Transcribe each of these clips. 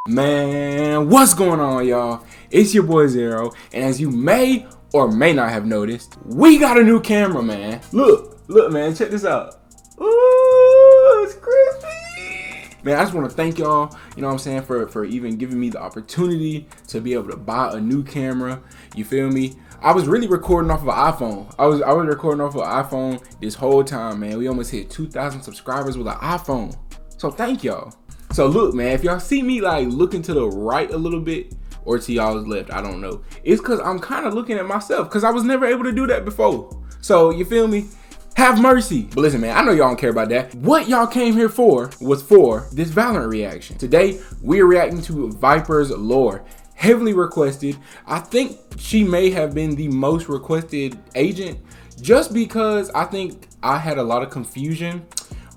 Man, what's going on, y'all? It's your boy Zero, and as you may or may not have noticed, we got a new camera, man. Look, man, check this out. Ooh, it's crispy. Man, I just want to thank y'all, you know what I'm saying, for even giving me the opportunity to be able to buy a new camera. You feel me? I was really recording off of an iPhone. I was recording off of an iPhone this whole time, man. We almost hit 2,000 subscribers with an iPhone. So thank y'all. So look, man, if y'all see me like looking to the right a little bit or to y'all's left, I don't know. It's because I'm kind of looking at myself because I was never able to do that before. So you feel me? Have mercy. But listen, man, I know y'all don't care about that. What y'all came here for was for this Valorant reaction. Today, we're reacting to Viper's lore. Heavily requested. I think she may have been the most requested agent just because I think I had a lot of confusion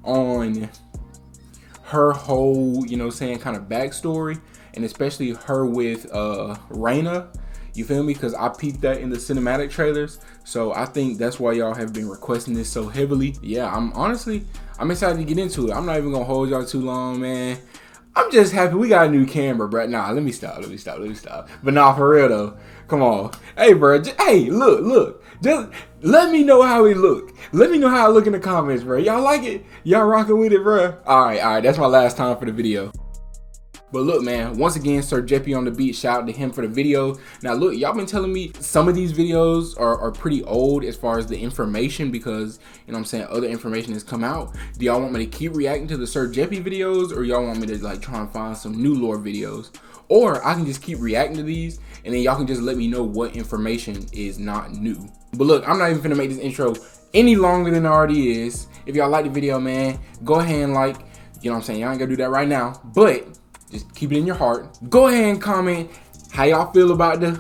on her whole, you know, saying kind of backstory, and especially her with Reyna. You feel me? Because I peeped that in the cinematic trailers. So I think that's why y'all have been requesting this so heavily. Yeah, I'm excited to get into it. I'm not even gonna hold y'all too long, man. I'm just happy we got a new camera, bro. Nah, let me stop. But nah, for real though. Come on. Hey, bro. Hey, look. Just let me know how we look. Let me know how I look in the comments, bro. Y'all like it? Y'all rocking with it, bro? All right. That's my last time for the video. But look, man, once again, Sir Jeppy on the beat, shout out to him for the video. Now look, y'all been telling me some of these videos are pretty old as far as the information, because, you know what I'm saying, other information has come out. Do y'all want me to keep reacting to the Sir Jeppy videos, or y'all want me to like try and find some new lore videos? Or I can just keep reacting to these and then y'all can just let me know what information is not new. But look, I'm not even gonna make this intro any longer than it already is. If y'all like the video, man, go ahead and like, you know what I'm saying, y'all ain't gonna do that right now, but just keep it in your heart. Go ahead and comment how y'all feel about this,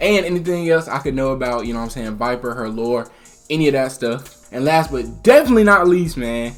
and anything else I could know about, you know what I'm saying, Viper, her lore, any of that stuff. And last but definitely not least, man,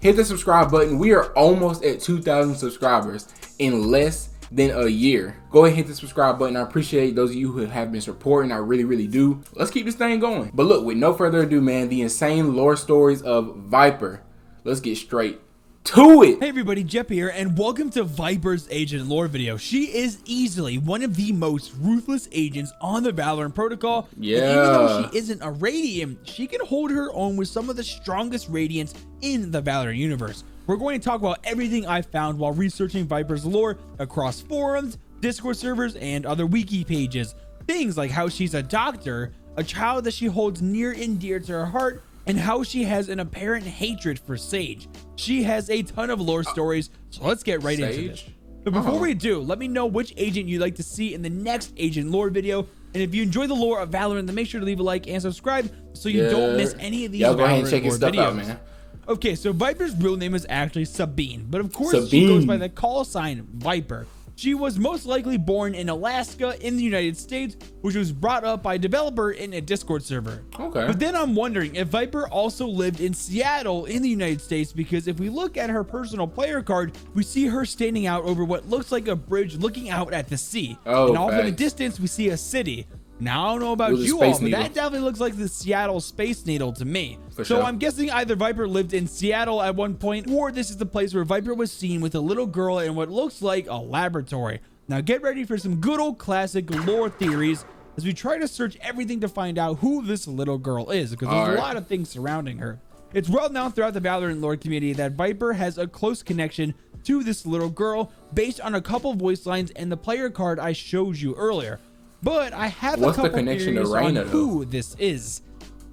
hit the subscribe button. We are almost at 2,000 subscribers in less than a year. Go ahead and hit the subscribe button. I appreciate those of you who have been supporting. I really do. Let's keep this thing going. But look, with no further ado, man, the insane lore stories of Viper. Let's get straight to it. Hey everybody, Jepp here, and welcome to Viper's agent lore video. She is easily one of the most ruthless agents on the Valorant protocol. Yeah. And even though she isn't a Radiant, she can hold her own with some of the strongest Radiants in the Valorant universe. We're going to talk about everything I found while researching Viper's lore across forums, Discord servers, and other wiki pages. Things like how she's a doctor, a child that she holds near and dear to her heart, and how she has an apparent hatred for Sage. She has a ton of lore stories, so let's get right into this. But before we do, let me know which agent you'd like to see in the next agent lore video. And if you enjoy the lore of Valorant, then make sure to leave a like and subscribe so you don't miss any of these Y'all go ahead and Valorant check his lore stuff videos. out, man. Okay, so Viper's real name is actually Sabine, but of course she goes by the call sign Viper. She was most likely born in Alaska in the United States, which was brought up by a developer in a Discord server. Okay. But then I'm wondering if Viper also lived in Seattle in the United States, because if we look at her personal player card, we see her standing out over what looks like a bridge looking out at the sea. And off in the distance, we see a city. Now, I don't know about you all, but that definitely looks like the Seattle Space Needle to me. So I'm guessing either Viper lived in Seattle at one point, or this is the place where Viper was seen with a little girl in what looks like a laboratory. Now get ready for some good old classic lore theories as we try to search everything to find out who this little girl is, because there's a lot of things surrounding her. It's well known throughout the Valorant lore community that Viper has a close connection to this little girl based on a couple voice lines and the player card I showed you earlier. But I have a couple theories on who this is.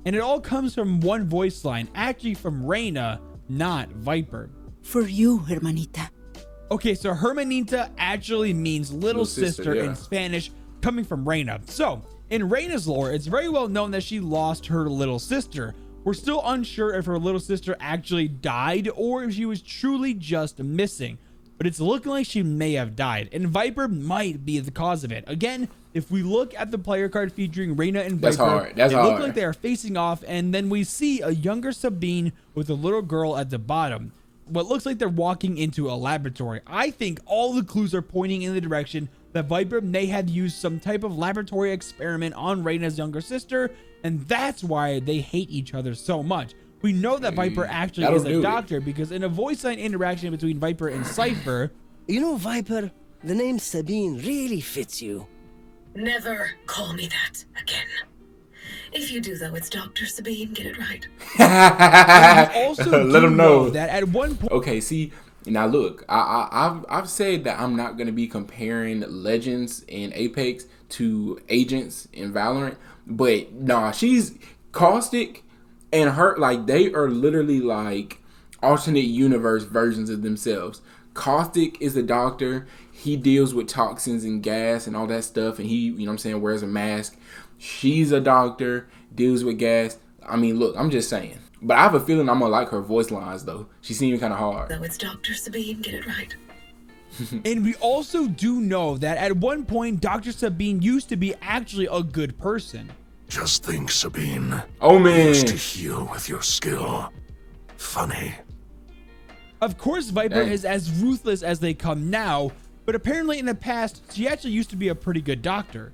And it all comes from one voice line, actually from Reyna, not Viper. For you, hermanita. Okay, so hermanita actually means little sister in Spanish, coming from Reyna. So, in Reyna's lore, it's very well known that she lost her little sister. We're still unsure if her little sister actually died or if she was truly just missing. But it's looking like she may have died, and Viper might be the cause of it. Again, if we look at the player card featuring Reyna and Viper, they look like they are facing off, and then we see a younger Sabine with a little girl at the bottom. What looks like they're walking into a laboratory. I think all the clues are pointing in the direction that Viper may have used some type of laboratory experiment on Reyna's younger sister, and that's why they hate each other so much. We know that Viper actually is a doctor because in a voice line interaction between Viper and Cypher, you know, Viper, the name Sabine really fits you. Never call me that again. If you do, though, it's Dr. Sabine. Get it right. Also let him know that at one point. Okay, see, now look, I've said that I'm not gonna be comparing Legends in Apex to Agents in Valorant, but nah, she's Caustic and her, like, they are literally like alternate universe versions of themselves. Caustic is a doctor. He deals with toxins and gas and all that stuff, and he, you know what I'm saying, wears a mask. She's a doctor, deals with gas. I mean, look, I'm just saying. But I have a feeling I'm gonna like her voice lines though. She seemed kind of hard. Though it's Dr. Sabine, get it right. And we also do know that at one point, Dr. Sabine used to be actually a good person. Just think, Sabine. Oh man. Used to heal with your skill. Funny. Of course, Viper is as ruthless as they come now, but apparently in the past, she actually used to be a pretty good doctor.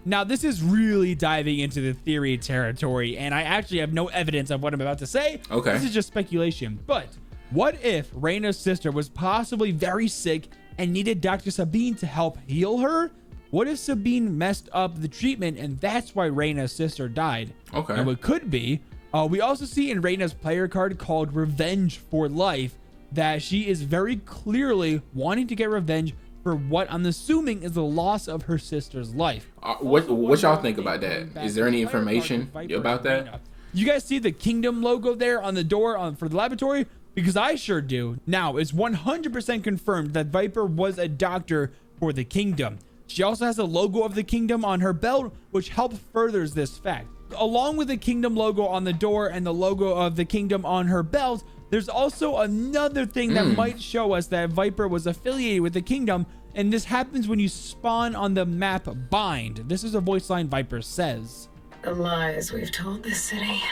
Now, this is really diving into the theory territory, and I actually have no evidence of what I'm about to say. Okay. This is just speculation. But what if Reyna's sister was possibly very sick and needed Dr. Sabine to help heal her? What if Sabine messed up the treatment and that's why Reyna's sister died? Okay. And what could be, we also see in Reyna's player card called Revenge for Life that she is very clearly wanting to get revenge for what I'm assuming is the loss of her sister's life. What y'all think about that? Is there any information about that? You guys see the Kingdom logo there on the door for the laboratory? Because I sure do. Now, it's 100% confirmed that Viper was a doctor for the Kingdom. She also has a logo of the Kingdom on her belt, which helps furthers this fact. Along with the Kingdom logo on the door and the logo of the Kingdom on her belt, there's also another thing that might show us that Viper was affiliated with the Kingdom, and this happens when you spawn on the map Bind. This is a voice line Viper says. The lies we've told this city.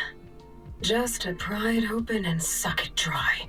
Just to pry it open and suck it dry.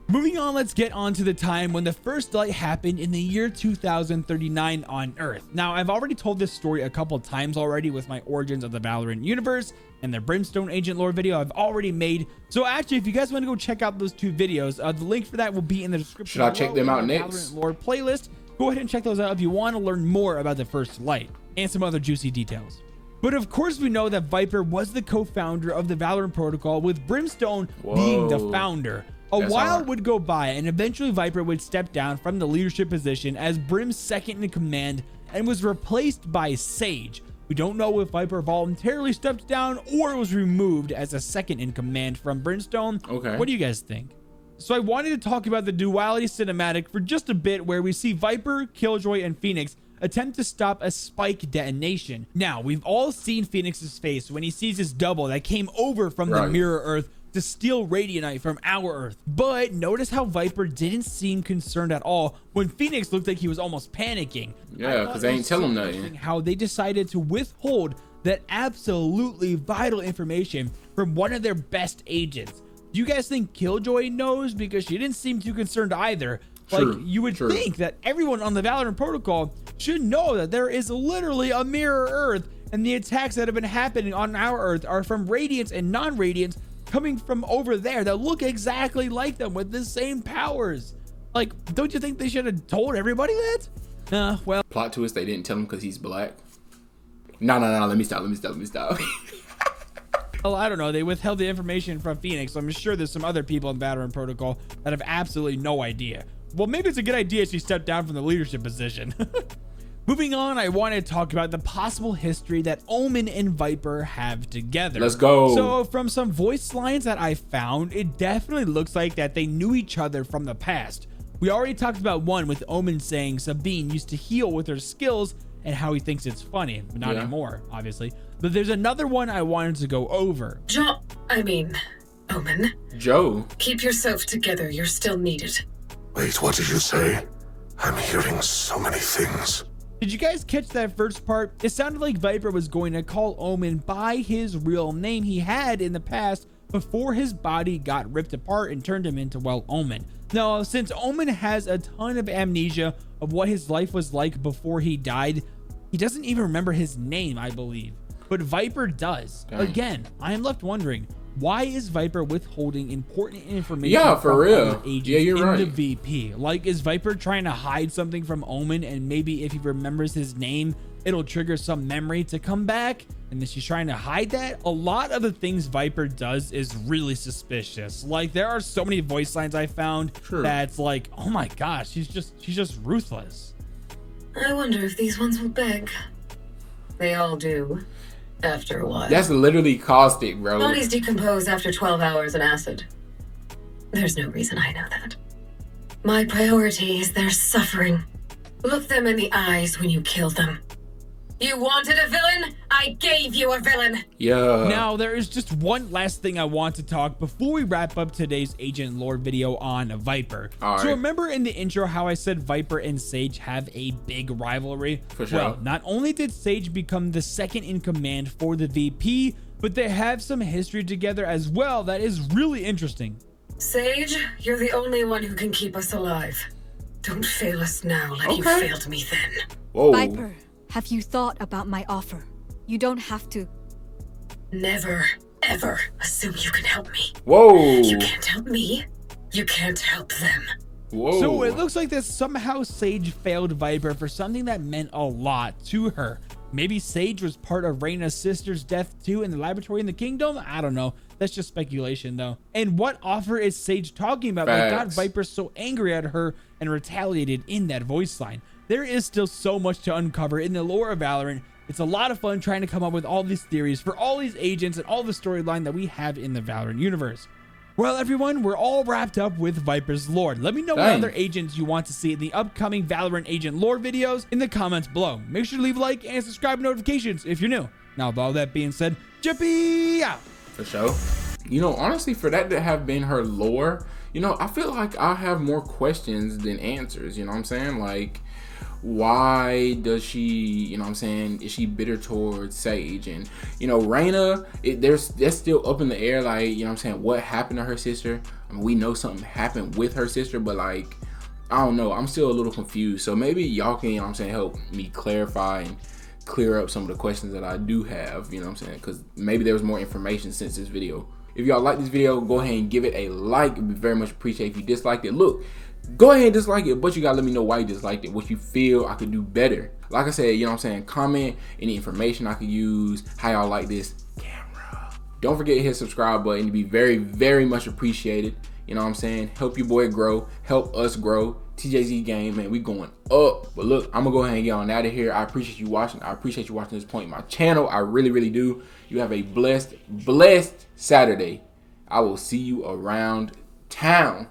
Moving on, let's get on to the time when the first light happened in the year 2039 on Earth. Now, I've already told this story a couple times already with my Origins of the Valorant universe and the Brimstone Agent lore video I've already made. So actually, if you guys want to go check out those two videos, the link for that will be in the description. Should I check them out next? Valorant lore playlist. Go ahead and check those out if you want to learn more about the first light and some other juicy details. But of course, we know that Viper was the co-founder of the Valorant protocol, with Brimstone being the founder. That's while would go by, and eventually Viper would step down from the leadership position as Brim's second in command and was replaced by Sage. We don't know if Viper voluntarily stepped down or was removed as a second in command from Brimstone. Okay. What do you guys think? So I wanted to talk about the Duality cinematic for just a bit, where we see Viper, Killjoy, and Phoenix attempt to stop a spike detonation. Now, we've all seen Phoenix's face when he sees his double that came over from the Mirror Earth to steal Radianite from our Earth. But notice how Viper didn't seem concerned at all when Phoenix looked like he was almost panicking. Yeah, because they ain't tell him nothing. How they decided to withhold that absolutely vital information from one of their best agents. Do you guys think Killjoy knows? Because she didn't seem too concerned either. Like, you would think that everyone on the Valorant protocol should know that there is literally a mirror Earth, and the attacks that have been happening on our Earth are from Radiants and non-Radiants coming from over there that look exactly like them with the same powers. Like, don't you think they should have told everybody that? Well. Plot twist, they didn't tell him because he's black. No, let me stop. Well, I don't know. They withheld the information from Phoenix, so I'm sure there's some other people in Valorant protocol that have absolutely no idea. Well, maybe it's a good idea she stepped down from the leadership position. Moving on, I want to talk about the possible history that Omen and Viper have together. Let's go. So from some voice lines that I found, it definitely looks like that they knew each other from the past. We already talked about one with Omen saying Sabine used to heal with her skills and how he thinks it's funny, but not anymore, obviously. But there's another one I wanted to go over. Omen. Joe. Keep yourself together. You're still needed. Wait, what did you say? I'm hearing so many things. Did you guys catch that first part? It sounded like Viper was going to call Omen by his real name he had in the past before his body got ripped apart and turned him into, well, Omen. Now, since Omen has a ton of amnesia of what his life was like before he died, he doesn't even remember his name, I believe. But Viper does. Dang. Again, I am left wondering, Why is Viper withholding important information? Yeah, for from real. other agents Yeah, you're in right. the VP? Like, is Viper trying to hide something from Omen, and maybe if he remembers his name, it'll trigger some memory to come back, and then she's trying to hide that? A lot of the things Viper does is really suspicious. Like, there are so many voice lines I found that's like, oh my gosh, she's just ruthless. I wonder if these ones will beg. They all do. After a while. That's literally caustic, bro. Bodies decompose after 12 hours in acid. There's no reason I know that. My priority is their suffering. Look them in the eyes when you kill them. You wanted a villain? I gave you a villain. Yeah. Now, there is just one last thing I want to talk before we wrap up today's Agent Lore video on Viper. All So right. remember in the intro how I said Viper and Sage have a big rivalry? For sure. Well, not only did Sage become the second in command for the VP, but they have some history together as well that is really interesting. Sage, you're the only one who can keep us alive. Don't fail us now like you failed me then. Whoa. Viper, have you thought about my offer? You don't have to. Never, ever assume you can help me. Whoa. You can't help me. You can't help them. Whoa. So it looks like that somehow Sage failed Viper for something that meant a lot to her. Maybe Sage was part of Reyna's sister's death too in the laboratory in the kingdom? I don't know. That's just speculation though. And what offer is Sage talking about that got Viper so angry at her and retaliated in that voice line? There is still so much to uncover in the lore of Valorant. It's a lot of fun trying to come up with all these theories for all these agents and all the storyline that we have in the Valorant universe. Well, everyone, we're all wrapped up with Viper's lore. Let me know what other agents you want to see in the upcoming Valorant agent lore videos in the comments below. Make sure to leave a like and subscribe notifications if you're new. Now, with all that being said, Jippy out. For sure. You know, honestly, for that to have been her lore, you know, I feel like I have more questions than answers. You know what I'm saying? Like, why does she, you know what I'm saying, is she bitter towards Sage? And, you know, Reyna, that's still up in the air. Like, you know what I'm saying, what happened to her sister? I mean, we know something happened with her sister, but like, I don't know, I'm still a little confused. So maybe y'all can, you know what I'm saying, help me clarify and clear up some of the questions that I do have, you know what I'm saying, because maybe there was more information since this video. If y'all like this video, go ahead and give it a like. It'd be very much appreciated if you disliked it. Look, go ahead and dislike it, but you gotta let me know why you disliked it, what you feel I could do better. Like I said, you know what I'm saying, comment any information I could use, how y'all like this camera. Don't forget to hit the subscribe button. It'd be very, very much appreciated. You know what I'm saying? Help your boy grow, help us grow. TJZ game, man, we going up. But look, I'm gonna go ahead and get on out of here. I appreciate you watching. I appreciate you watching this point in my channel. I really, really do. You have a blessed Saturday. I will see you around town.